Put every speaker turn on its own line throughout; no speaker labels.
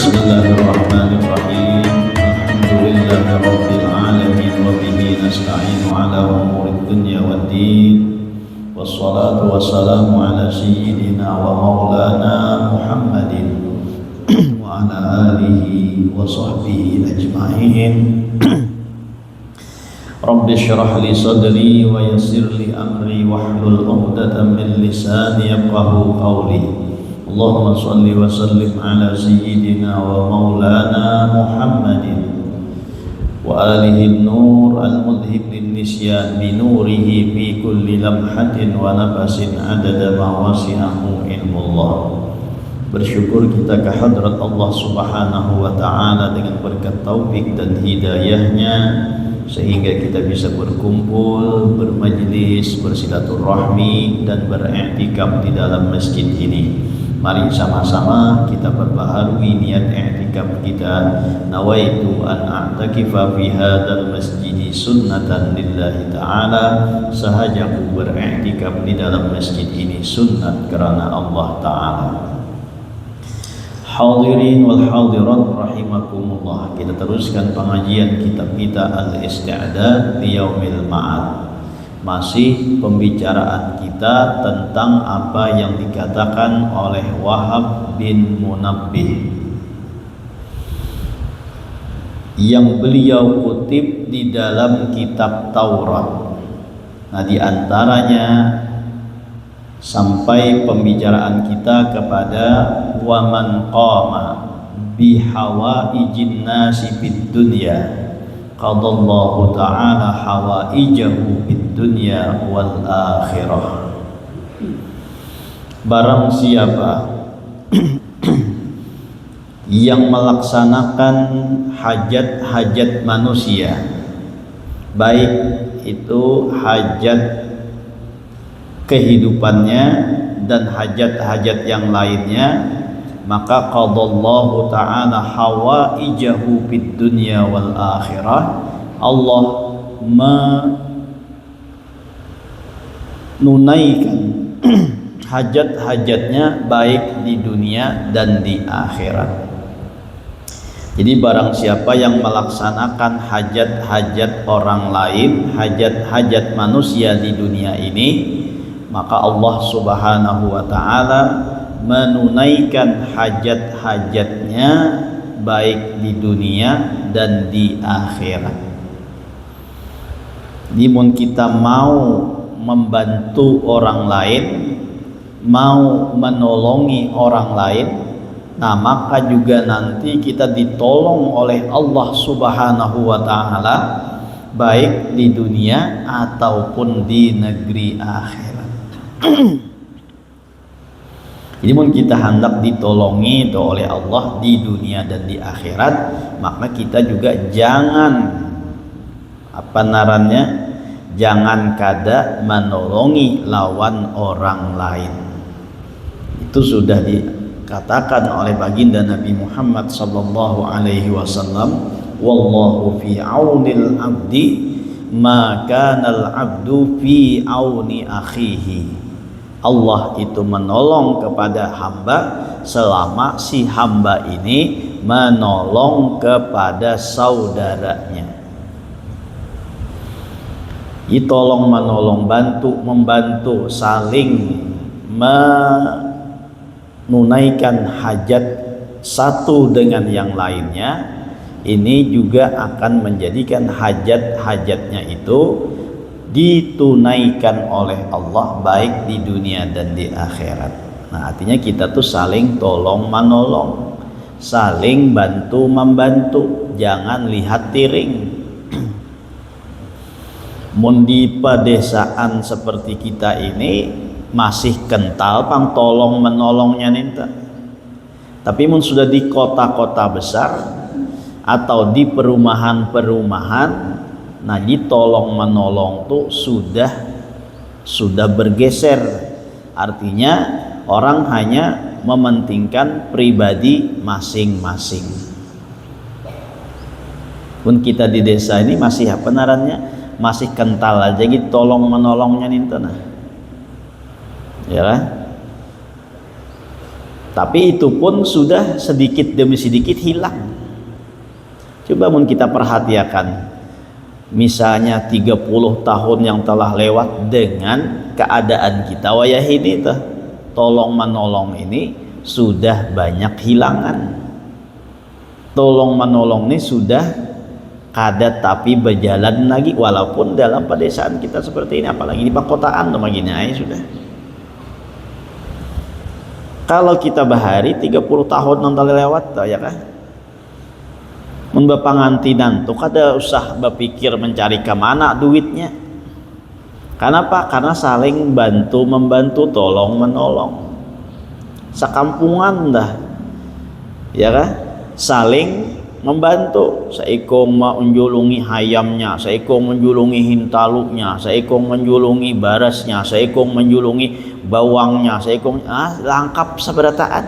Bismillahirrahmanirrahim. Alhamdulillahi rabbil alamin wa bihi nasta'inu ala umuri dunya waddin. Wassalatu wassalamu ala sayyidina wa maulana Muhammadin wa ala alihi wa sahbihi ajma'in. Rabbi syrah li sadri wa yassir li amri wahlul 'uqdatam min lisani yafqahu qawli. Allahumma salli wa sallim ala sayyidina wa maulana Muhammadin wa alihi an-nur al-mudhib lin-nisyan bi nurihi fi kulli lamhatin wa nafasin adada ma wasi'ahu ilmullah. Bersyukur kita kehadrat Allah Subhanahu wa ta'ala dengan berkat taufik dan hidayahnya sehingga kita bisa berkumpul, bermajlis, bersilaturahmi dan beriktikaf di dalam masjid ini. Mari sama-sama kita perbaharui niat i'tikaf kita. Nawaitu an a'takifa fi hadzal masjid sunnatan lillahi ta'ala. Sahajaku beriktikaf di dalam masjid ini sunnat karena Allah Ta'ala. Hadirin wal hadirat rahimakumullah. Kita teruskan pengajian kitab kita Al-Isti'dad li Yaumil Ma'ad. Masih pembicaraan kita tentang apa yang dikatakan oleh Wahab bin Munabbih yang beliau kutip di dalam kitab Taurat. Nah, di antaranya sampai pembicaraan kita kepada waman qama bihawaijin nasi fid dunya qadallahu ta'ala hawaijahu fid dunya wal akhirah. Barang siapa yang melaksanakan hajat-hajat manusia, baik itu hajat kehidupannya dan hajat-hajat yang lainnya, maka qadallahu ta'ala hawaijahu fid dunya wal akhirah. Allah menunaikan hajat-hajatnya baik di dunia dan di akhirat. Jadi barang siapa yang melaksanakan hajat-hajat orang lain, hajat-hajat manusia di dunia ini, maka Allah Subhanahu wa ta'ala menunaikan hajat-hajatnya baik di dunia dan di akhirat. Namun kita mau membantu orang lain, mau menolongi orang lain, nah maka juga nanti kita ditolong oleh Allah Subhanahu wa ta'ala baik di dunia ataupun di negeri akhirat. Jadi mun kita hendak ditolongi itu oleh Allah di dunia dan di akhirat, maka kita juga jangan jangan kada menolongi lawan orang lain. Itu sudah dikatakan oleh baginda Nabi Muhammad sallallahu alaihi wasallam, wallahu fi aunil abdi ma kanal abdu fi auni akhihi. Allah itu menolong kepada hamba selama si hamba ini menolong kepada saudaranya. Tolong menolong, bantu membantu, saling menunaikan hajat satu dengan yang lainnya. Ini juga akan menjadikan hajat-hajatnya itu ditunaikan oleh Allah baik di dunia dan di akhirat. Nah, artinya kita tuh saling tolong menolong, saling bantu membantu, jangan lihat tiring. Mun di pedesaan seperti kita ini masih kental pang tolong menolongnya ninta. Tapi mun sudah di kota-kota besar atau di perumahan-perumahan, nah ditolong menolong tuh sudah bergeser. Artinya orang hanya mementingkan pribadi masing-masing. Pun kita di desa ini masih apa narannya? Masih kental aja gitu tolong menolongnya ninten. Ya kan? Tapi itu pun sudah sedikit demi sedikit hilang. Coba mun kita perhatikan, misalnya 30 tahun yang telah lewat dengan keadaan kita wayah ini tuh, tolong menolong ini sudah banyak hilangan. Tolong menolong ini sudah kada tapi berjalan lagi, walaupun dalam pedesaan kita seperti ini, apalagi di perkotaan tuh begini aja sudah. Kalau kita bahari 30 tahun yang telah lewat tuh, ya kan, membapangantinan tuh kada usah berpikir mencari kemana duitnya. Kenapa? Karena saling bantu membantu, tolong menolong. Sakampungan dah, ya kan, saling membantu. Seikong menjulungi hayamnya, seikong menjulungi hintalunya, seikong menjulungi barasnya, seikong menjulungi bawangnya, seikong lengkap seberataan.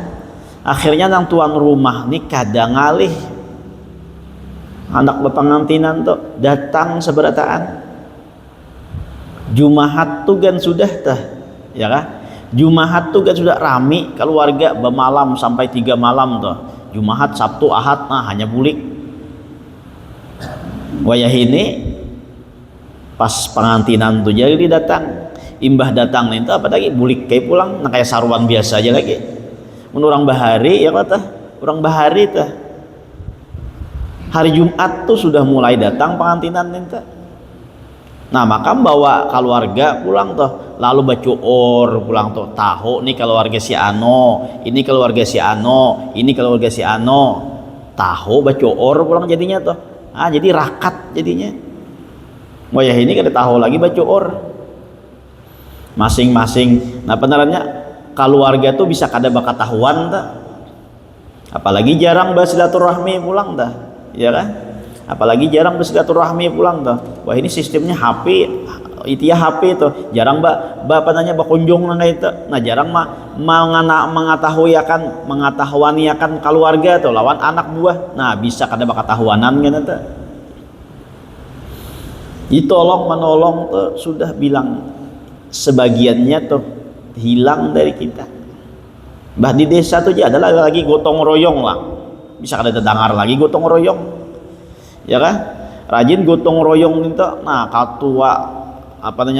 Akhirnya nang tuan rumah nih kadang ngalih anak bepangantinan tuh datang seberataan. Jumahat tuh kan sudah tah, ya kan? Jumahat tuh kan sudah rami keluarga bermalam sampai 3 malam tuh. Jumahat, Sabtu, Ahad, hanya bulik. Wayah ini pas pengantinan tuh jadi datang, imbah datang nih apa lagi bulik kayak pulang, nah kayak saruan biasa aja lagi. Menurang bahari ya kata, orang bahari tuh. Hari Jumat tuh sudah mulai datang pengantinan ninta. Nah maka bawa keluarga pulang tuh, lalu bacuor pulang tuh, tahu nih keluarga si Ano, ini keluarga si Ano, ini keluarga si Ano, tahu bacuor pulang jadinya tuh. Jadi rakat jadinya. Wayah ini kada tahu lagi bacuor. Masing-masing. Nah benerannya keluarga tuh bisa kada bakatahuan tuh. Apalagi jarang bersilaturahmi pulang dah. Ya kan, apalagi jarang bersilaturahmi pulang tuh. Wah ini sistemnya HP, itu ya HP tuh jarang apa nanya berkunjung nang itu. Nah jarang mengetahui akan keluarga tuh lawan anak buah. Nah bisa kada bakatahuanan kan tuh. Ditolong menolong tuh sudah bilang sebagiannya tuh hilang dari kita. Bah di desa tuh aja ada lagi gotong royong lah. Bisa kada dengar lagi gotong royong, ya kan? Rajin gotong royong itu. Nah ketua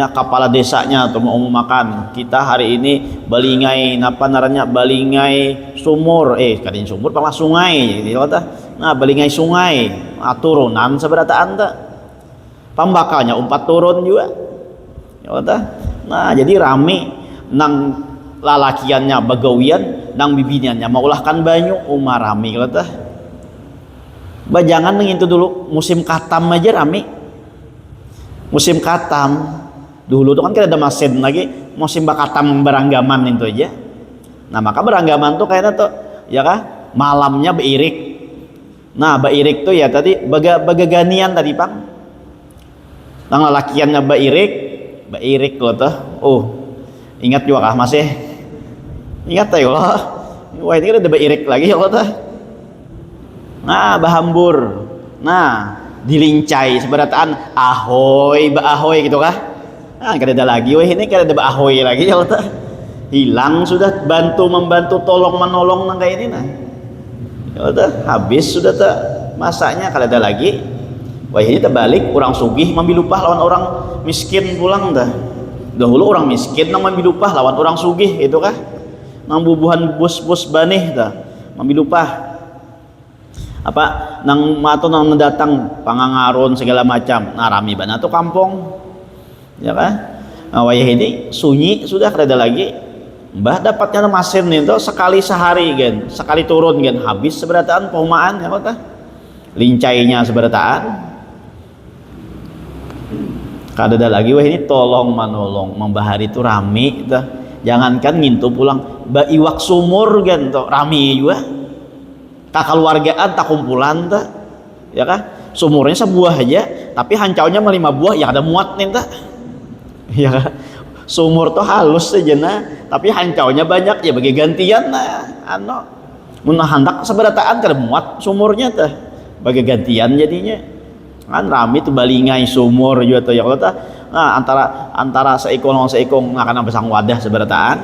kepala desanya atau mau makan, kita hari ini balingai balingai sumur, kadang sumur pala sungai gitu kata. Nah balingai sungai, turunan seberataan tak, pambakalnya 4 turun juga, ya kata. Nah jadi rame nang lalakiannya bagawian, nang bibiniannya maulahkan banyu rame kata. Jangan itu dulu musim katam aja rame. Musim katam dulu tuh kan kita ada mesin lagi, musim bakatam beranggaman itu aja. Nah maka beranggaman tuh kayaknya tuh ya kan malamnya beirik. Nah beirik tuh ya tadi bagaganian tadi pang. Nang lalakiannya beirik loh tuh. Ingat juga kah masih? Ingat ya Allah. Wah ini kan ada beirik lagi ya Allah. Nah bahambur. Nah dilincai seberataan ahoy baahoy gitu kah? Nah kada ada lagi. Wah ini kada ada baahoy lagi ya Allah. Hilang sudah membantu tolong menolong nang kayak ini nah. Ya Allah habis sudah tak masanya kada ada lagi. Wah ini terbalik orang sugih mambil upah lawan orang miskin pulang dah. Dahulu orang miskin nang mambil upah lawan orang sugih itu kah? Nang bubuhan bus banih dah mambil upah nang datang pangangaron segala macam. Nah rami banget tuh kampung ya kan. Nah wayah ini sunyi sudah kada lagi. Mbah dapatnya mesin itu sekali sehari kan, sekali turun kan habis seberataan paumaan ya kata. Lincainya seberataan kada ada lagi. Wah ini tolong menolong membahari itu rami dah. Jangankan ngintu pulang iwak sumur kan tuh rami juga. Kekeluargaan tak kumpulan tak, ya kan? Sumurnya sebuah aja, tapi hancaunya 5 buah, ya ada muat nih tak, ya kan? Sumur tuh halus saja nah, tapi hancaunya banyak ya bagi gantian nah, mun handak seberataan kada muat sumurnya teh, bagi gantian jadinya, kan rami tuh balingai sumur juga tuh ya kalau tah, nah antara seikong nggak akan besang wadah seberataan.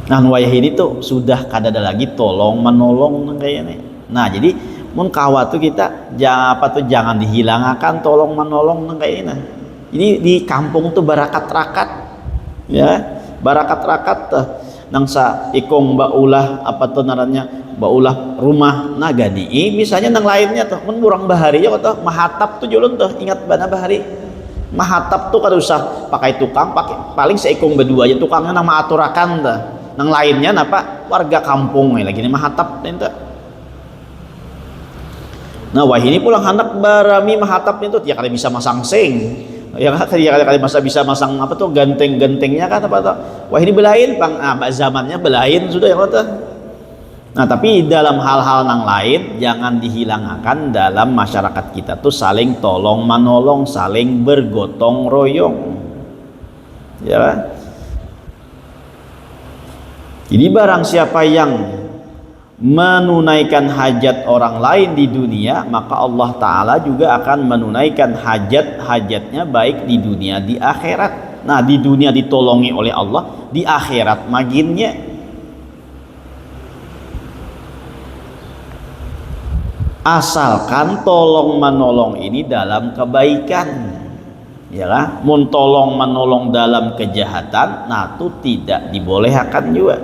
Nah wayah ini tuh sudah kadada lagi tolong menolong kayaknya. Nah jadi mun kawa tuh kita jangan dihilangkan tolong menolong kayaknya. Ini di kampung tuh barakat rakat ya, barakat rakat tuh nangsa ikong baulah apa tuh narannya baulah rumah nagani misalnya nang lainnya tuh mun urang bahari ya tuh mahatap tuh julun tuh ingat bana bahari mahatap tuh kada usah pakai tukang, pakai paling seikong berdua aja tukangnya nama aturakan tuh nang lainnya napa warga kampung lagi ini mahatap ente. Nah wah ini pulang anak barami mahatap itu ya kali bisa masang sing ya kan kali masa bisa masang apa tuh ganteng-gantengnya kan apa tuh wah ini belain pang zamannya belain sudah ya tuh. Nah tapi dalam hal-hal nang lain jangan dihilangkan dalam masyarakat kita tuh saling tolong menolong, saling bergotong royong ya kan? Jadi barang siapa yang menunaikan hajat orang lain di dunia, maka Allah Ta'ala juga akan menunaikan hajat-hajatnya baik di dunia di akhirat. Nah di dunia ditolongi oleh Allah, di akhirat maginnya. Asalkan tolong menolong ini dalam kebaikan, ya kan? Mun tolong menolong dalam kejahatan, nah itu tidak dibolehkan juga.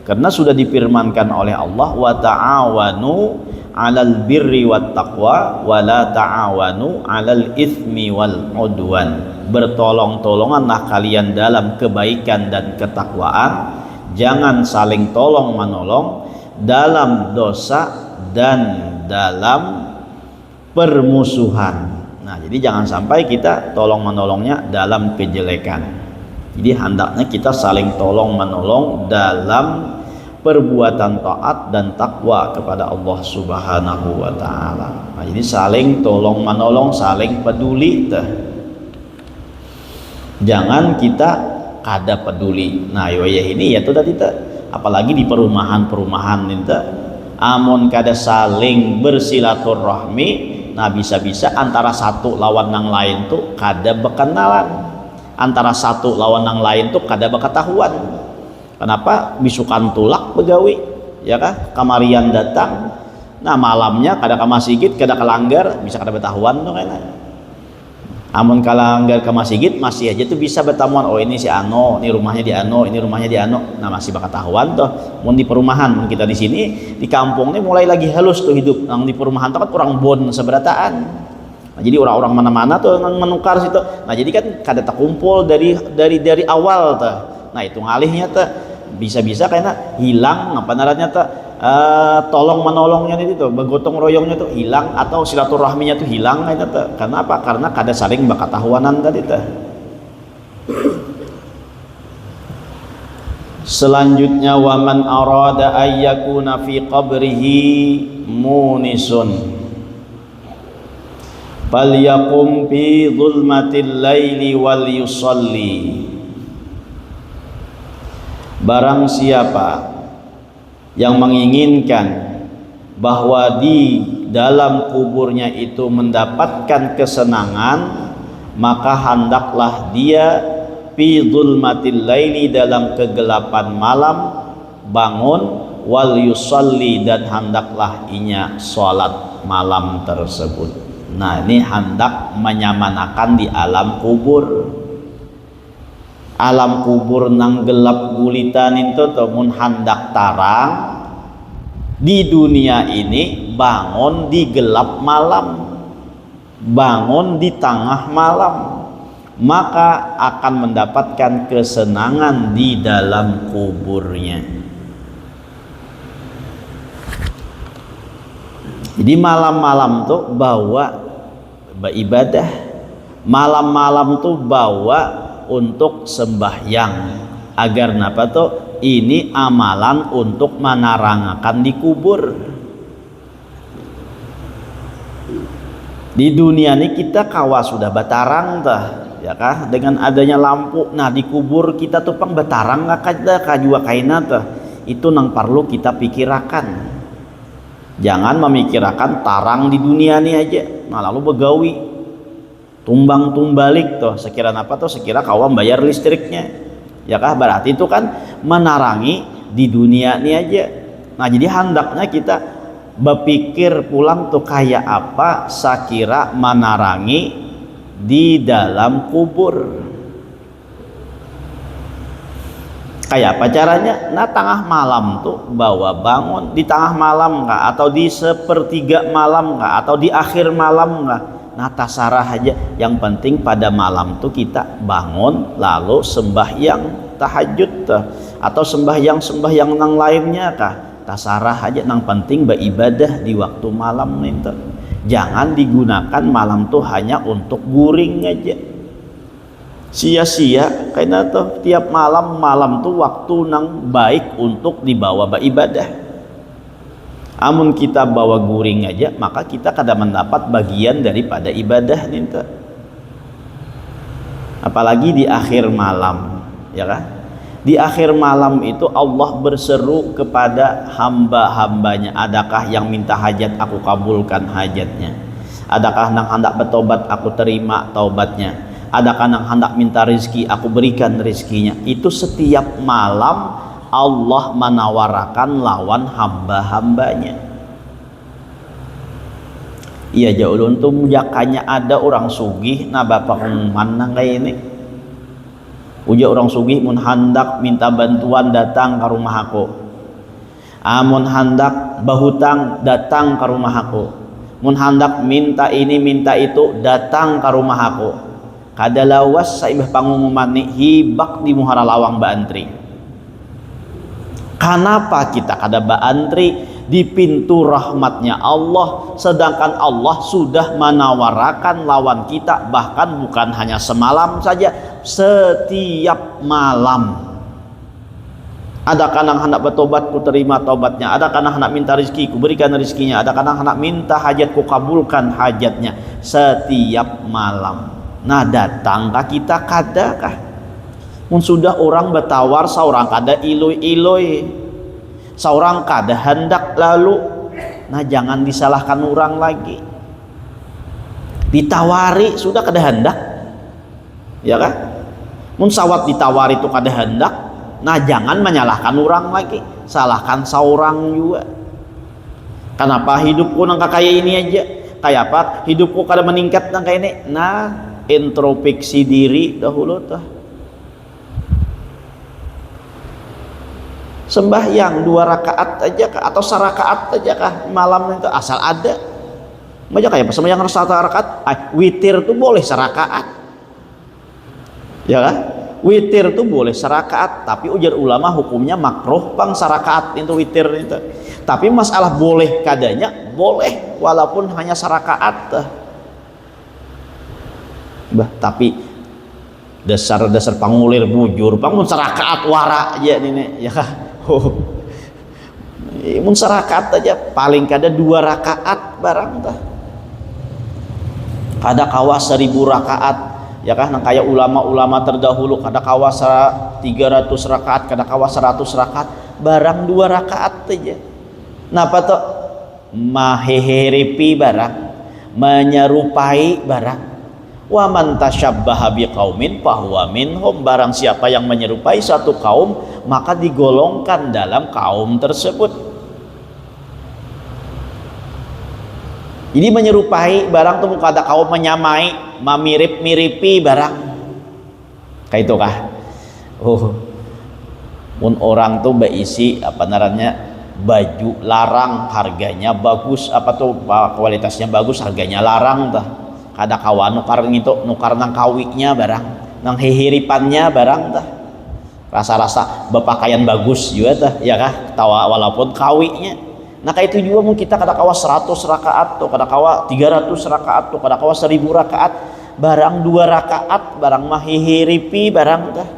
Karena sudah difirmankan oleh Allah wa ta'awanu 'alal birri wat taqwa wa la ta'awanu 'alal itsmi wal 'udwan. Bertolong-tolonganlah kalian dalam kebaikan dan ketakwaan, jangan saling tolong menolong dalam dosa dan dalam permusuhan. Nah, jadi jangan sampai kita tolong menolongnya dalam kejelekan. Jadi hendaknya kita saling tolong menolong dalam perbuatan taat dan takwa kepada Allah Subhanahu wa taala. Nah, jadi saling tolong menolong, saling peduli teh. Jangan kita kada peduli. Nah, ya ini ya tuh tadi teh, apalagi di perumahan-perumahan ini teh, amun kada saling bersilaturahmi, nah bisa-bisa antara satu lawan yang lain tuh kada berkenalan. Antara satu lawan yang lain tuh kada berketahuan. Kenapa? Bisukan tulak begawi ya kah kamarian datang, nah malamnya kada ke masjid kada kelanggar bisa kada bertahuan tuh kayaknya. Amun kalanggar ke masjid masih aja tuh bisa bertamuan, oh ini si Ano, ini rumahnya di Ano, ini rumahnya di Ano, nah masih bakal tahuan tuh. Mun di perumahan, mun kita di sini di kampung ini mulai lagi halus tuh hidup, nang di perumahan tuh kan kurang bon seberataan. Nah, jadi orang-orang mana-mana tuh menukar situ. Nah jadi kan kada terkumpul dari awal tuh. Nah itu ngalihnya tuh bisa-bisa karena hilang apa narannya tuh tolong menolongnya itu bergotong royongnya tuh hilang atau silaturahminya tuh hilang itu tuh. Karena apa? Karena kada saling bakatahuanan tadi tuh. Selanjutnya waman arada ayyakuna fi qabrihi munisun falyakum fi zulmatil laili wal yusalli. Barang siapa yang menginginkan bahwa di dalam kuburnya itu mendapatkan kesenangan, maka hendaklah dia fi zulmatil laili dalam kegelapan malam bangun wal yusalli dan hendaklah inya salat malam tersebut. Nah ini hendak menyamanakan di alam kubur. Alam kubur nang gelap gulitan itu temun hendak tarang di dunia ini bangun di gelap malam, bangun di tengah malam, maka akan mendapatkan kesenangan di dalam kuburnya. Jadi malam-malam tuh bawa beribadah, malam-malam tuh bawa untuk sembahyang agar napa tuh ini amalan untuk menarangakan di kubur. Di dunia ini kita kawa sudah batarang tah ya kah dengan adanya lampu. Nah di kubur kita tuh pang batarang kada kajua kaina tah. Itu nang perlu kita pikirakan. Jangan memikirkan tarang di dunia ini aja. Nah lalu begawi tumbang tumbalik tuh sekira apa tuh sekira kawam bayar listriknya. Ya kah? Berarti itu kan menarangi di dunia ini aja. Nah, jadi hendaknya kita berpikir pulang tuh kayak apa sakira menarangi di dalam kubur. Kayak apa caranya? Nah, tengah malam tuh bawa bangun di tengah malam nggak, atau di sepertiga malam nggak, atau di akhir malam nggak. Nah, tasarah aja. Yang penting pada malam tuh kita bangun lalu sembahyang tahajud tuh, atau sembahyang yang lainnya kah. Tasarah aja. Yang penting beribadah di waktu malam nih tuh. Jangan digunakan malam tuh hanya untuk guring aja. Sia-sia karena tuh tiap malam tuh waktu nang baik untuk dibawa beribadah. Amun kita bawa guring aja, maka kita kada mendapat bagian daripada ibadah nih tuh. Apalagi di akhir malam, ya kan? Di akhir malam itu Allah berseru kepada hamba-hambanya, adakah yang minta hajat aku kabulkan hajatnya, adakah yang hendak bertobat aku terima taubatnya, adakah yang hendak minta rezeki aku berikan rezekinya. Itu setiap malam Allah menawarkan lawan hamba-hambanya. Iya jauh untung jakanya ada orang sugih nah bapak mana kayak ini uja orang sugih mun hendak minta bantuan datang ke rumah aku, amun hendak bahutang datang ke rumah aku, mun hendak minta ini minta itu datang ke rumah aku. Kada lawas saibah pangumuman ni hibak di muhara lawang baantri. Kenapa kita kada baantri di pintu rahmatnya Allah, sedangkan Allah sudah menawarkan lawan kita bahkan bukan hanya semalam saja, setiap malam. Adakah yang hendak bertobat ku terima taubatnya, adakah yang hendak minta rezeki ku berikan rezekinya, adakah yang hendak minta hajat ku kabulkan hajatnya. Setiap malam. Nah, datangkah kita kadakah? Mun sudah orang bertawar seorang kada iloi-iloi, seorang kada hendak lalu. Nah, jangan disalahkan orang lagi. Ditawari sudah kada hendak, ya kan? Mun sawat ditawari itu kada hendak, nah jangan menyalahkan orang lagi, salahkan seorang juga. Kenapa hidupku nang kayak ini aja? Kayak apa? Hidupku kada meningkat nang kayak ini. Nah, introspeksi diri dahulu tuh. Sembahyang 2 rakaat aja kah, atau 1 rakaat aja kah malam itu asal ada. Macam kayak sembahyang 1 rakaat, witir tuh boleh 1 rakaat. Ya kan? Witir tuh boleh 1 rakaat, tapi ujar ulama hukumnya makruh pang 1 rakaat itu witir itu. Tapi masalah boleh kadanya boleh walaupun hanya 1 rakaat. Tapi dasar pangulir bujur pang mun 1 rakaat wara aja ini ya kan. Mun 1 rakaat aja paling kada 2 rakaat barang tah. Kada kawa 1000 rakaat ya kan, nang kayak ulama-ulama terdahulu kada kawa 300 rakaat, kada kawa 100 rakaat, barang 2 rakaat aja. Napa tuh? Maheheripi barang, menyerupai barang. Wa man tasyabbaha biqaumin fahuwa minhum, barang siapa yang menyerupai satu kaum maka digolongkan dalam kaum tersebut. Jadi menyerupai barang tuh kada kaum menyamai, memirip-miripi barang. Kayak itu kah? Mun orang tuh berisi apa namanya baju larang, harganya bagus, apa tuh kualitasnya bagus, harganya larang tah. Kada kawa nukar gitu, nukar nang kawinya barang, nang hihiripannya barang tah. Rasa-rasa berpakaian bagus juga tah, ya kah? Tawa walaupun kawinya. Nah kayak itu juga mungkin kita kada kawa 100 rakaat tuh, kada kawa 300 rakaat tuh, kada kawa 1000 rakaat, barang 2 rakaat, barang mahihiripi barang tah.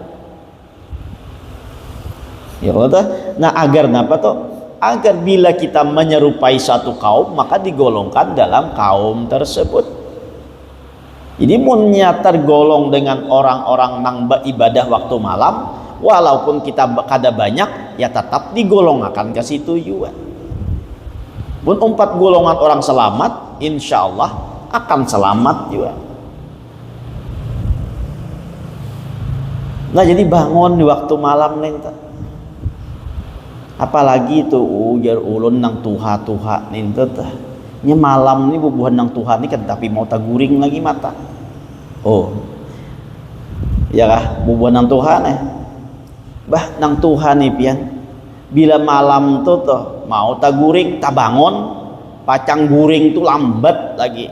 Ya Allah. Nah agar napa tuh? Agar bila kita menyerupai satu kaum maka digolongkan dalam kaum tersebut. Jadi munnya tergolong dengan orang-orang nang beribadah waktu malam, walaupun kita kada banyak ya tetap digolongkan ke situ juga. Mun 4 golongan orang selamat, insya Allah akan selamat juga. Nah jadi bangun di waktu malam nih, apalagi itu ujar ulun nang tuha nih tah. Nya malam nih bubuhan nang Tuhan nih kan tapi mau taguring lagi mata. Oh, ya kah bubuhan nang Tuhan bah nang Tuhan nih pian. Bila malam tuh mau taguring tak bangun, pacang guring tuh lambat lagi.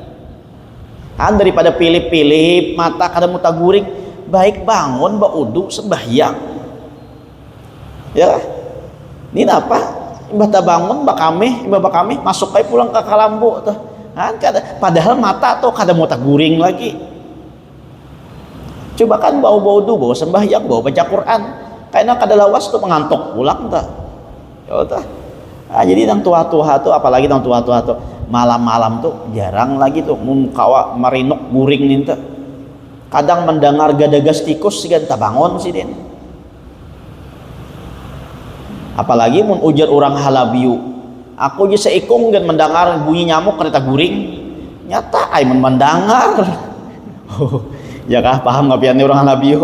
Daripada pilih-pilih mata kada mau taguring, baik bangun uduk sembahyang. Ya, ini apa? Imbah tak bangun, imbah kami masuk kayak pulang ke kalambu tuh. Padahal mata tuh kada mau taguring lagi. Coba kan bau wudu, bau sembahyang, bau baca Quran. Kayaknya kada lawas tuh mengantuk pulang tuh. Ya udah. Jadi nang tua-tua tuh, apalagi nang tua-tua tuh malam-malam tuh jarang lagi tuh kawa marinuk guring nih tuh. Kadang mendengar gadagas tikus sih kan tak bangun sih den. Apalagi mun ujar orang halabiu, aku aja seikung dan mendengar bunyi nyamuk kereta guring, nyata ay mendengar. Ya kah paham nggak pian orang halabiu?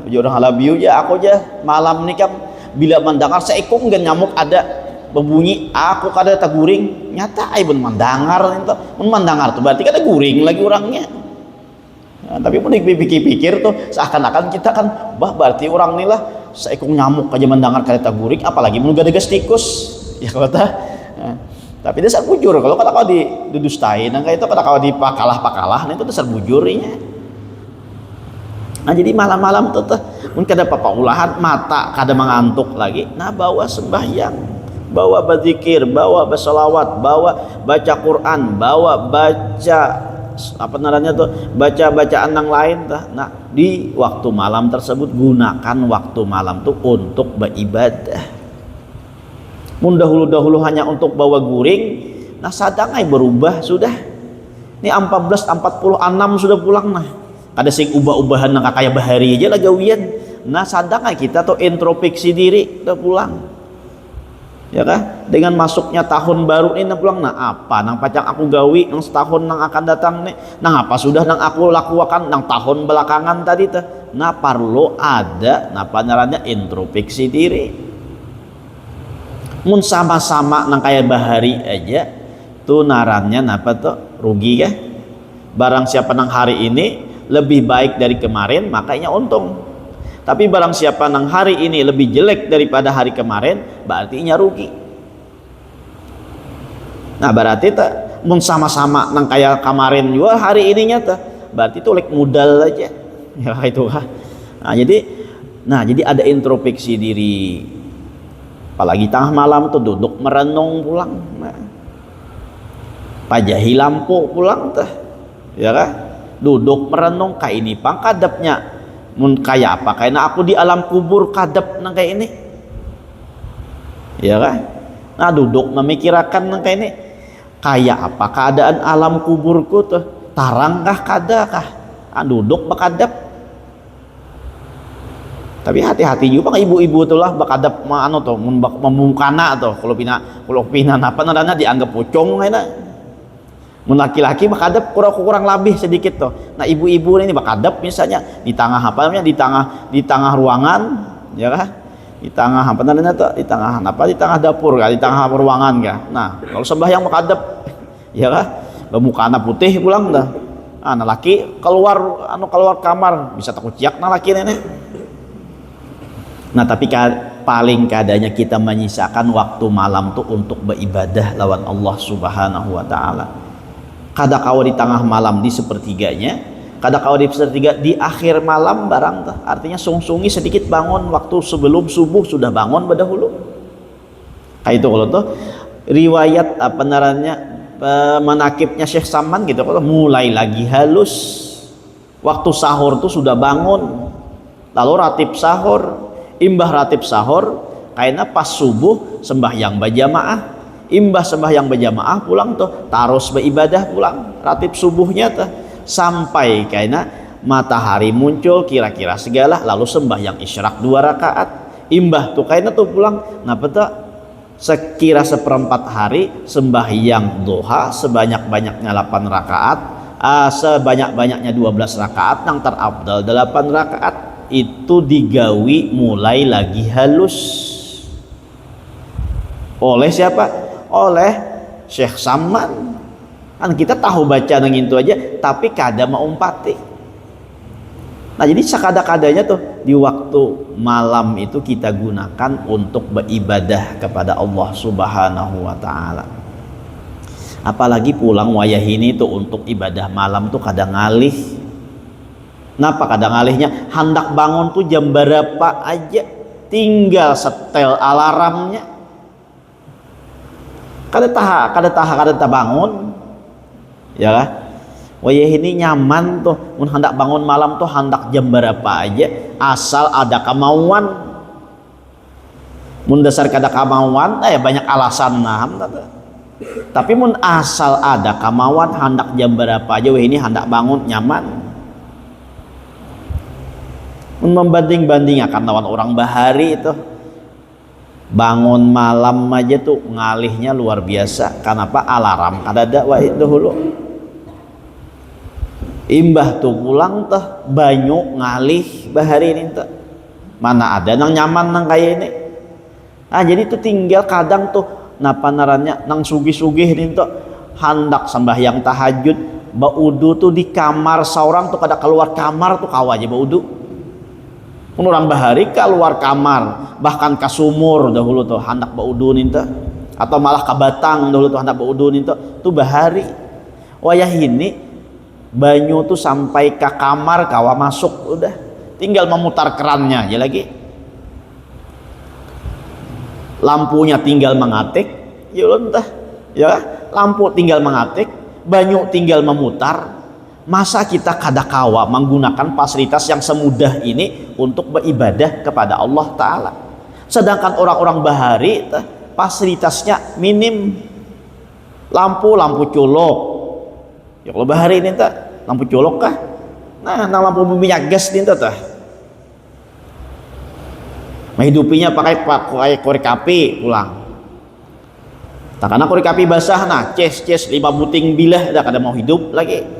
Ujar orang halabiu ya aku aja malam nih kan bila mendengar seikung dan nyamuk ada berbunyi, aku kada taguring, nyata ay mendengar itu, mendengar tuh berarti kada guring lagi orangnya. Nah, tapi pun dipikir-pikir tuh seakan-akan kita kan berarti orang nih lah seekor nyamuk aja mendengar kereta guring, apalagi menggadagas tikus ya kata. Nah, tapi dasar bujur kalau kata kau didustain nah itu kata kau dipakalah nah itu dasar bujurnya. Nah jadi malam-malam tuh mungkin kada apa ulahan mata kada mengantuk lagi, nah bawa sembahyang, bawa berzikir, bawa bersolawat, bawa baca Quran, bawa baca apa namanya tuh bacaan yang lain tah. Nah di waktu malam tersebut gunakan waktu malam tuh untuk beribadah. Mun dahulu hanya untuk bawa guring, nah sadangai berubah sudah. Ini 1446 sudah pulang nah. Ada sing ubah-ubahan nang kakaya bahari aja lah gawian. Nah sadangai kita tuh introspeksi diri udah pulang. Ya kan dengan masuknya tahun baru ini pulang nah apa nang pacang aku gawi nang setahun nang akan datang nih nang apa sudah nang aku lakukan nang tahun belakangan tadi tuh nah perlu ada napa ngarannya introspeksi diri. Mun sama-sama nang kayak bahari aja tuh narannya napa tuh rugi ya. Barang siapa nang hari ini lebih baik dari kemarin makanya untung. Tapi barang siapa nang hari ini lebih jelek daripada hari kemarin, berarti nya rugi. Nah berarti tak mun sama-sama nang kayak kemarin juga hari ininya tak, berarti itu lek modal aja. Ya itu kah. Nah jadi ada introspeksi diri. Apalagi tengah malam tuh duduk merenung pulang. Nah, pajahi lampu pulang tah. Ya kah? Duduk merenung kayak ini pangkadapnya. Mun kayak apa kayaknya aku di alam kubur kadep nang kayak ini ya kan. Nah duduk memikirkan nang kayak ini kayak apa keadaan alam kuburku tuh tarangkah kadakah duduk bakadep. Tapi hati-hati juga ibu-ibu tuh lah bakadep anu tuh memungkana tuh kalau pina apa namanya dianggap pocong kayaknya. Mun laki-laki bakadep kurang lebih sedikit tuh. Nah ibu-ibu ini bakadep misalnya di tengah apa namanya di tengah ruangan ya kan, di tengah apa namanya tuh di tengah dapur kan, di tengah ruangan kan. Nah kalau sembahyang bakadep ya kan bemukana putih pulang dah. Nah laki keluar kamar bisa takut ciak nah laki nenek. Nah tapi paling keadaannya kita menyisakan waktu malam tuh untuk beribadah lawan Allah Subhanahu wa taala. Kada kawa di tengah malam di sepertiganya, kada kawa di sepertiga di akhir malam barang artinya sungsungi sedikit bangun waktu sebelum subuh sudah bangun berdahulu. Kayak itu kalau tuh riwayat apa namanya manakibnya Syekh Saman gitu kalau mulai lagi halus waktu sahur tuh sudah bangun lalu ratib sahur imbah ratib sahur kayaknya pas subuh sembahyang berjamaah imbah sembahyang berjamaah pulang tuh terus beribadah pulang ratib subuhnya tuh sampai kayaknya matahari muncul kira-kira segala lalu sembahyang isyraq 2 rakaat imbah tuh kayaknya tuh pulang napa tuh sekira seperempat hari sembahyang duha sebanyak-banyaknya 8 rakaat sebanyak-banyaknya 12 rakaat yang terabdal 8 rakaat itu digawi mulai lagi halus oleh siapa? Oleh Syekh Saman. Kan kita tahu baca nang itu aja, tapi kada mau umpati. Nah jadi sekada-kadanya tuh di waktu malam itu kita gunakan untuk beribadah kepada Allah Subhanahu wa Ta'ala. Apalagi pulang wayah ini tuh untuk ibadah malam tuh kadang ngalih. Kenapa kadang ngalihnya? Hendak bangun tuh jam berapa aja, tinggal setel alarmnya. Kada taha bangun, ya kan? Wayah ini nyaman tuh, hendak bangun malam tuh hendak jam berapa aja, asal ada kemauan. Mun dasar kada kemauan, banyak alasan tapi mun asal ada kemauan hendak jam berapa aja, wah ini hendak bangun nyaman. Mun membanding-bandingkan lawan orang bahari itu, bangun malam aja tuh ngalihnya luar biasa. Kenapa? Alarm kada ada wah dahulu. Imbah tuh pulang tuh banyu ngalih bahari ini tuh, mana ada nang nyaman nang kayak ini. Jadi tuh tinggal kadang tuh napa narannya nang sugih-sugih ini tuh hendak sembahyang tahajud baudu tuh di kamar seorang tuh kada keluar kamar tuh kawa aja baudu. Orang bahari keluar kamar, bahkan ke sumur dahulu tuh hendak baudu nih tuh, atau malah ke batang dahulu tuh hendak baudu nih tuh bahari. Wayah ini banyu tuh sampai ke kamar kawa masuk, udah tinggal memutar kerannya aja lagi, lampunya tinggal mengatik ya entah ya, lampu tinggal mengatik, banyu tinggal memutar. Masa kita kada kawa menggunakan fasilitas yang semudah ini untuk beribadah kepada Allah Ta'ala? Sedangkan orang-orang bahari fasilitasnya minim, lampu colok. Ya kalau bahari ini lampu colok kah? Nah lampu minyak gas ini menghidupinya pakai korek api pulang. Tak karena korek api basah, nah ces 5 buting bilah dah kada mau hidup lagi.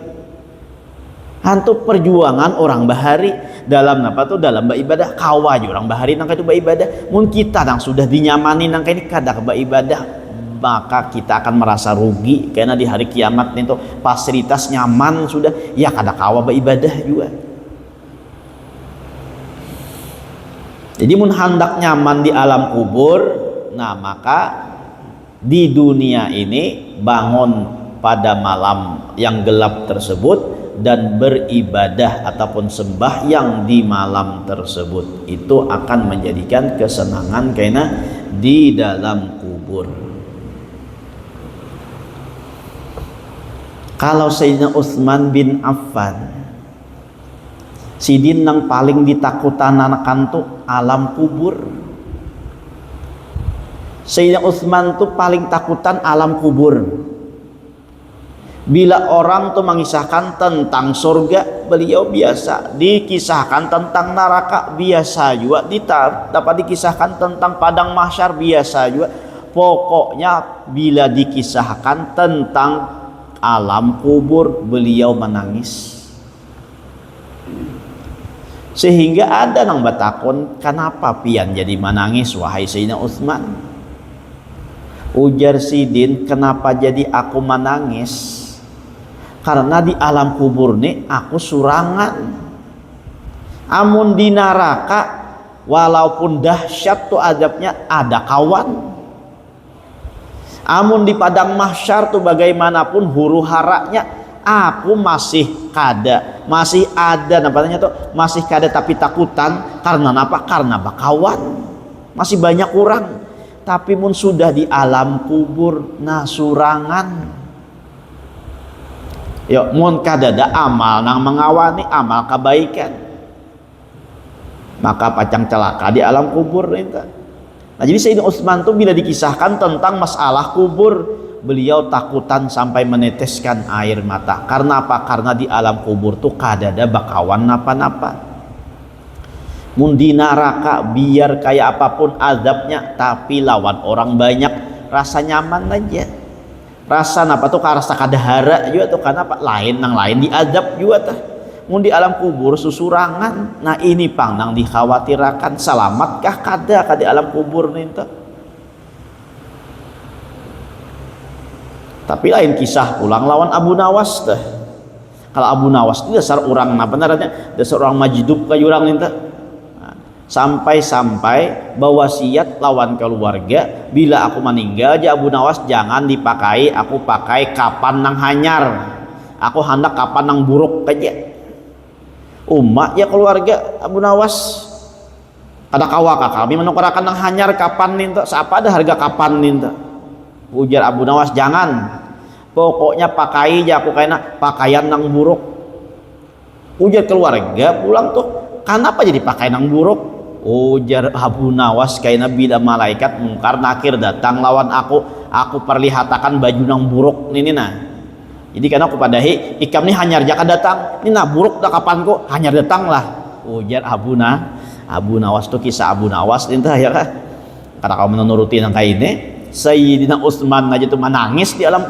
Hantu perjuangan orang bahari dalam apa tuh, dalam beribadah kawa aja orang bahari nang itu beribadah. Mun kita nang sudah dinyamani nang ini kada beribadah, maka kita akan merasa rugi karena di hari kiamat itu fasilitas nyaman sudah ya kada kawa beribadah juga. Jadi mun hendak nyaman di alam kubur, nah maka di dunia ini bangun pada malam yang gelap tersebut dan beribadah ataupun sembahyang di malam tersebut, itu akan menjadikan kesenangan karena di dalam kubur. Kalau Sayyidina Utsman bin Affan, sidin yang paling ditakutan anak tuh alam kubur. Sayyidina Utsman tuh paling takutan alam kubur. Bila orang tuh mengisahkan tentang surga, beliau biasa. Dikisahkan tentang neraka, biasa juga. Dapat dikisahkan tentang padang mahsyar, biasa juga. Pokoknya bila dikisahkan tentang alam kubur, beliau menangis. Sehingga ada nang batakon, kenapa pian jadi menangis wahai Sayyidina Utsman? Ujar sidin, kenapa jadi aku menangis? Karena di alam kubur nih aku surangan. Amun di neraka walaupun dahsyat tuh adabnya ada kawan. Amun di padang mahsyar tuh bagaimanapun huru haranya aku masih ada namanya tuh masih kada tapi takutan. Karena apa? Karena bakawan masih banyak orang. Tapi mun sudah di alam kubur nah surangan. Yo mun kadada amal nang mengawani amal kebaikan, maka pacang celaka di alam kubur itu. Nah jadi Sayyidina Utsman tuh bila dikisahkan tentang masalah kubur, beliau takutan sampai meneteskan air mata. Karena apa? Karena di alam kubur tuh kadada bakawan napa-napa. Mun di neraka biar kayak apapun azabnya, tapi lawan orang banyak rasa nyaman aja. Rasa apa tuh rasa kadahara juga tuh, karena apa lain diazab juga tuh. mun di alam kubur susurangan. Nah ini pang nang dikhawatirakan, salamatkah kada ka di alam kubur nih teh. Tapi lain kisah pulang lawan Abu Nawas teh. Kalau Abu Nawas itu dasar orang nah benernya dasar orang majdub kayu orang nih teh. Sampai-sampai berwasiat lawan keluarga, bila aku meninggal aja Abu Nawas jangan dipakai, aku pakai kapan nang hanyar, aku hendak kapan nang buruk aja. Umat ya keluarga Abu Nawas kada kawaka kami menukarakan nang hanyar kapan ninta, siapa ada harga kapan ninta. Ujar Abu Nawas jangan, pokoknya pakai aja aku kayak pakaian nang buruk. Ujar keluarga pulang tuh, kenapa jadi pakai nang buruk? Ujar Abu Nawas kayak bila malaikat mungkar nakir datang lawan aku perlihatkan baju nang buruk ini nah. Jadi karena aku padahi ikam nih hanyar jaka datang ini nah buruk dah kapan kok hanyar datang lah. Ujar Abu Nawas tuh kisah Abu Nawas entah ya kan. Karena kau menuruti nang kayak ini Sayyidina Utsman aja tuh menangis di alam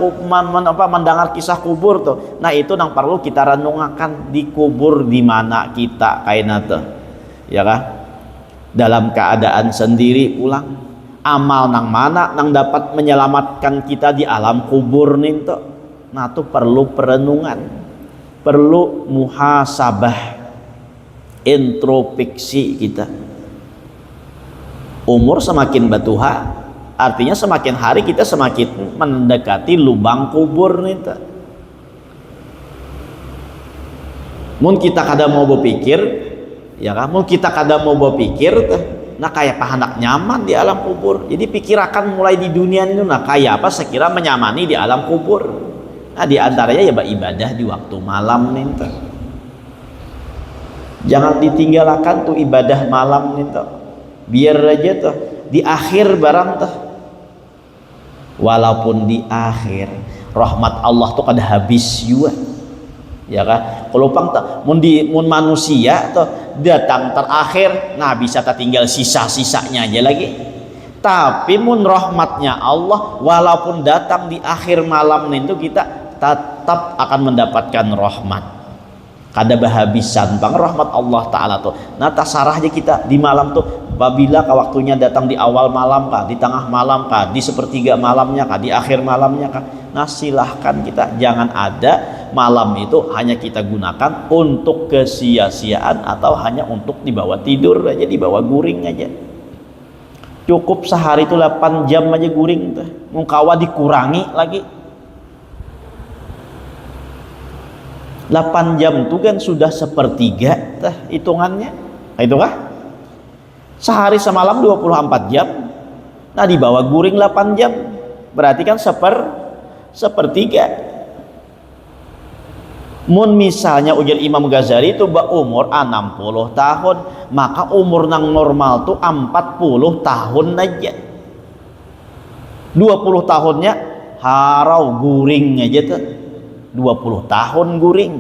mendengar kisah kubur tuh. Nah itu nang perlu kita renungakan di kubur di mana kita kayak tuh ya kan. Dalam keadaan sendiri pulang amal nang mana nang dapat menyelamatkan kita di alam kubur ninto. Nah itu perlu perenungan, perlu muhasabah, introspeksi kita. Umur semakin batuha artinya semakin hari kita semakin mendekati lubang kubur ninto. Mun kita kada mau berpikir ya kamu kita kadang mau berpikir nah kayak pahanak nyaman di alam kubur. Jadi pikirakan mulai di dunia ini nah kayak apa sekira menyamani di alam kubur. Nah di antaranya ya ibadah di waktu malam nih tuh. Jangan ditinggalkan tuh ibadah malam nih tuh. Biar aja tuh di akhir barang tuh. Walaupun di akhir rahmat Allah tuh kada habis juga. Ya kan kalau pang mun manusia tuh datang terakhir nah bisa tertinggal sisa-sisanya aja lagi. Tapi mun rahmatnya Allah walaupun datang di akhir malam itu kita tetap akan mendapatkan rahmat kada bahabisan bang rahmat Allah Ta'ala tuh. Nah tasarah aja kita di malam tuh apabila waktunya datang di awal malam kah, di tengah malam kah, di sepertiga malamnya kah, di akhir malamnya kah. Nah silahkan kita jangan ada malam itu hanya kita gunakan untuk kesia-siaan atau hanya untuk dibawa tidur aja, dibawa guring aja. Cukup sehari itu 8 jam aja guring tuh. Mungkawa dikurangi lagi 8 jam itu kan sudah sepertiga tah hitungannya. Nah, itu kah? Sehari semalam 24 jam. Nah dibawa guring 8 jam. Berarti kan sepertiga. Mun misalnya ujar Imam Ghazali itu umur 60 tahun, maka umur nang normal tuh 40 tahun aja. 20 tahunnya harau guring aja tuh. 20 tahun guring.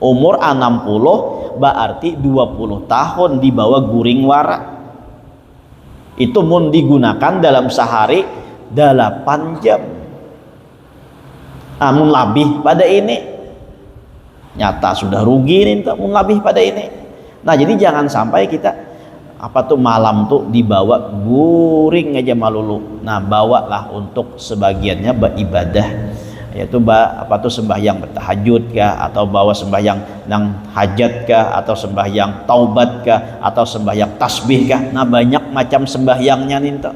Umur 60 berarti 20 tahun dibawa guring warak. Itu mun digunakan dalam sehari 8 jam. Namun lebih pada ini nyata sudah rugi nih mun lebih pada ini. Nah jadi jangan sampai kita apa tuh malam tuh dibawa guring aja malulu. Nah bawalah untuk sebagiannya beribadah, yaitu apa tuh sembahyang bertahajud kah, atau bawa sembahyang nang hajat kah, atau sembahyang taubat kah, atau sembahyang tasbih kah. Nah banyak macam sembahyangnya nih tuh.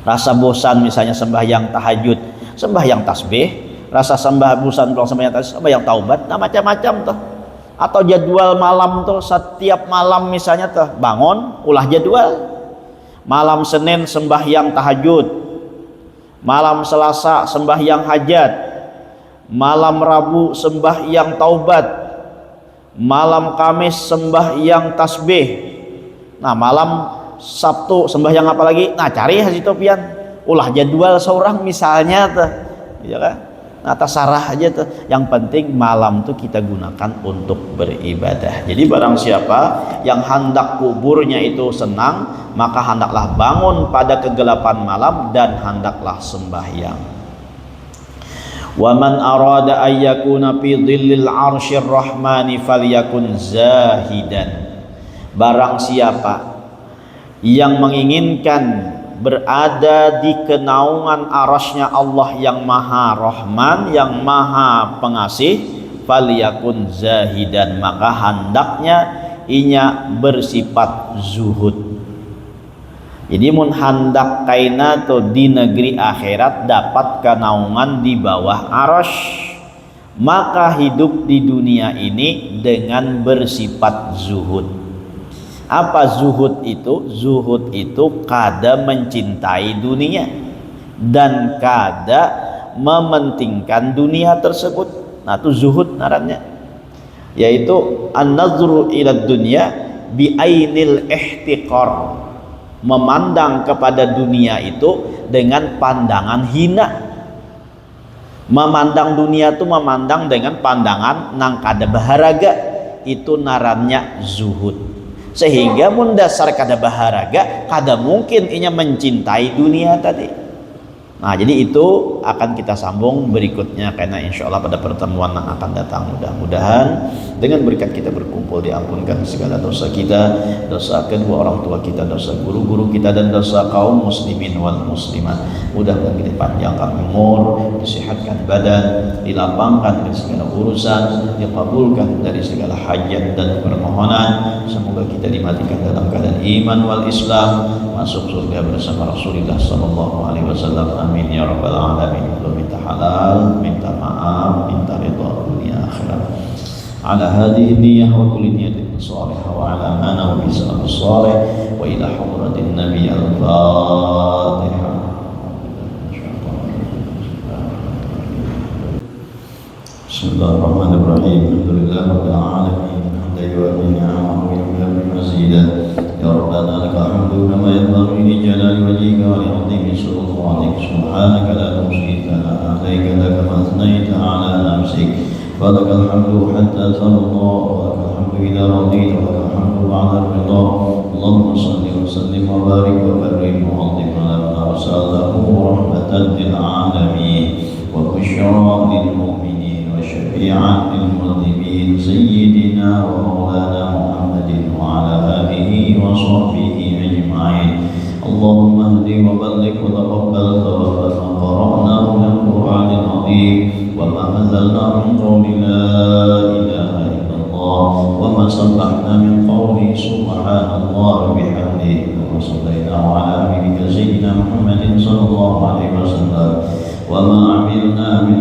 Rasa bosan misalnya sembahyang tahajud, sembahyang tasbih, rasa bosan pulang sembahyang taubat, nah macam-macam tuh. Atau jadwal malam tuh setiap malam misalnya tuh bangun ulah jadwal. Malam Senin sembahyang tahajud, malam Selasa sembahyang hajat, malam Rabu sembahyang taubat, malam Kamis sembahyang tasbih. Nah malam Sabtu sembahyang apa lagi? Nah cari Haji Topian, ulah jadwal seorang misalnya tuh, ya kan? Nah tasarah aja tuh. Yang penting malam tuh kita gunakan untuk beribadah. Jadi barang siapa yang hendak kuburnya itu senang, maka hendaklah bangun pada kegelapan malam dan hendaklah sembahyang. Wa man arada ay yakuna fi dhillil arsyir rahmani falyakun zahidan. Barang siapa yang menginginkan berada di kenaungan arasy-Nya Allah yang Maha Rahman, yang Maha Pengasih, falyakun zahidan, maka hendaknya inya bersifat zuhud. Jadi mun handak kaina tuh di negeri akhirat dapat kenaungan di bawah arasy, maka hidup di dunia ini dengan bersifat zuhud. Apa zuhud itu? Zuhud itu kada mencintai dunia dan kada mementingkan dunia tersebut. Nah itu zuhud ngarannya, yaitu an-nazru ila dunya bi ainil ihtiqar, memandang kepada dunia itu dengan pandangan hina. Memandang dunia itu memandang dengan pandangan nang kada baharaga, itu narannya zuhud. Sehingga mun dasar kada baharaga, kada mungkin inya mencintai dunia tadi. Nah jadi itu akan kita sambung berikutnya, karena insya Allah pada pertemuan yang akan datang mudah-mudahan dengan berkat kita berkumpul diampunkan segala dosa kita, dosa kedua orang tua kita, dosa guru-guru kita, dan dosa kaum muslimin wal muslimat. Mudah-mudahan dipanjangkan umur, disehatkan badan, dilapangkan dari segala urusan, dikabulkan dari segala hajat dan permohonan. Semoga kita dimatikan dalam keadaan iman wal Islam, masuk surga bersama Rasulullah sallallahu alaihi wasallam. Amin ya rabbal alamin. Minta halal, minta maaf, minta ridha dunia akhirat. Ala hadhihi niyyah wa kulli niyatin salihah wa ala mana wa bisalafus salih wa ila hadratin nabi al-fatihah. Bismillahirrahmanirrahim. Alhamdulillahirabbil alamin. Hamdan yu'affi ni'amahu wa yukafi mazidah. Ya Rabbana lakal hamdu kama yanbaghi li jalali wajhika wa li 'azimi sultanik. Subhanaka la nuhsi thana'an 'alaika laka ma athnayta 'ala nafsik. Walakal hamdu hatta tarda, walakal hamdu idza radita, walakal hamdu ba'da ridha. Allahumma shalli wa sallim wa barik wa karim wa 'azzim 'ala ma arsaltahu rahmatan lil 'alamin wa bushra lil mu'minin wa syafi'an lil mudhnibin sayyidina wa maulana Muhammadin wa ala alihi wa sahbihi ajma'in. Allahumma hdi wa balligh wa taqabbal thawab ma qara'nahu min Qur'anil 'azim wa ma anzalna min qawli la ilaha illallah wa ma sabbahna min qawli subhanallah wa bihamdihi wa sallallahu ala nabiyyina sayyidina Muhammadin sallallahu alaihi wasallam wa ma 'amilna min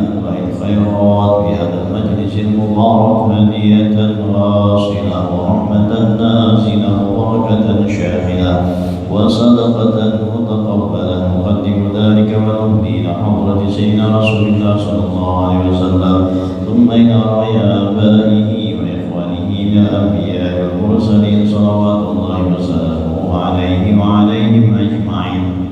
khairat fi hadzal majlisil mubarak hadiyatan rasilah wa rahmatan nazilah wa barakatan syamilah wa sadaqatan mutaqabbalah. Nuqaddimu dhalika wa nuhdi ila hadrati sayyidina Rasulillah sallallahu alaihi wasallam thumma ila abaihi wa ikhwanihi min al-anbiya wal mursalin salawatullahi wa salamuhu alaihi wa alaihim ajma'in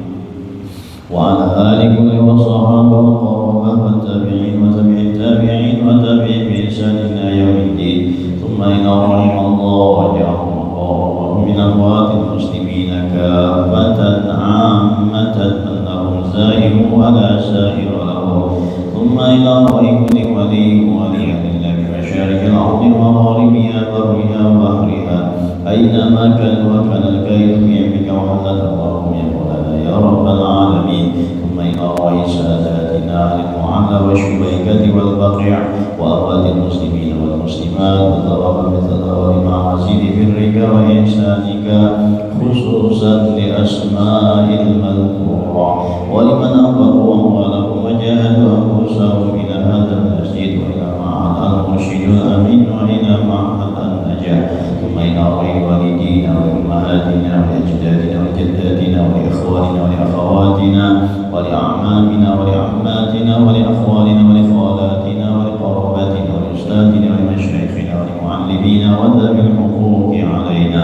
wa ala alihi wa sahbihi wa qarabah wa tabi'in wa tabi'in tabi'in wa tabi'in bi ihsan ila yaumiddin. Thumma ila rahimallahu wa ja'alahum min amwatil muslimin kafatan 'ammatan annahum zairu wa la sa'ira lahum. Thumma ila kulli wali lillah bi masharikil ardi wa magharibiha barriha wa bahriha aynama kan wa kana al-kaydu bi yamika wa hadallahu ya maulana ya rabbal alamin. Thumma ila saadatina al-mu'alla wa shubaykati wal baqi' wa awladil muslimin wal muslimat wa tawabba mithlawa ma'azidi birrika wa ihsanika khususan li asma'il madhkura wa liman anfaqu amwalahum wa jahadu anfusahum ila hadzal masjid wa ila ma'al al-mursyidil amin wa ila ma'al an-najah. Thumma ila walidina wa ummahatina wa ajdadina wa jaddatina wa ikhwanina wa akhawatina wa li a'mamina wa li ammatina wa li akhwalina wa li khalatina wa li qarabatina wa li ustadina wa li mashayikhina wa li mu'allimina wa dhabil huquqi alaina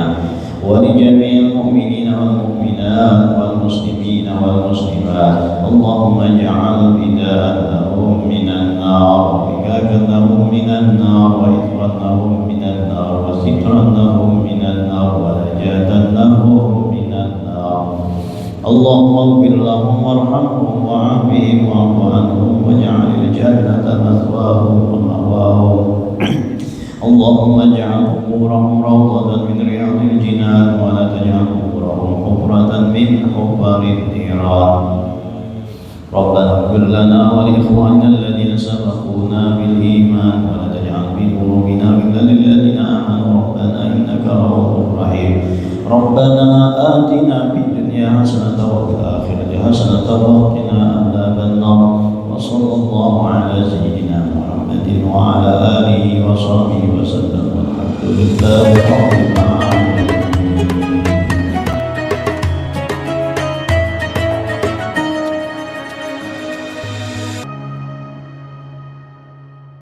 wa li jami'il mu'minina wal mu'minat wal muslimina wal muslimat. Allahumma ij'al fida'ahum minan nar wa fikakahum minan nar wa itqan lahum minan nar wa sitran lahum minan nar wa najatan lahum minan nar. Allahumma ighfir lahum warhamhum wa'afihim wa'fu anhum waj'alil jannata الجنة مثواهم ومأواهم اللهم اجعل قبورهم روضة من رياض الجنان ولا تجعل قبورهم حفرة من حفر النيران ربنا اغفر لنا ولإخواننا الذين سبقونا بالإيمان ولا تجعل في قلوبنا غلا للذين آمنوا ربنا إنك رؤوف رحيم ربنا آتنا في الدنيا حسنة وفي الآخرة حسنة وقنا عذاب النار وصلى الله على سيدنا محمد وعلى آله وصحبه وسلم والحمد لله رب العالمين.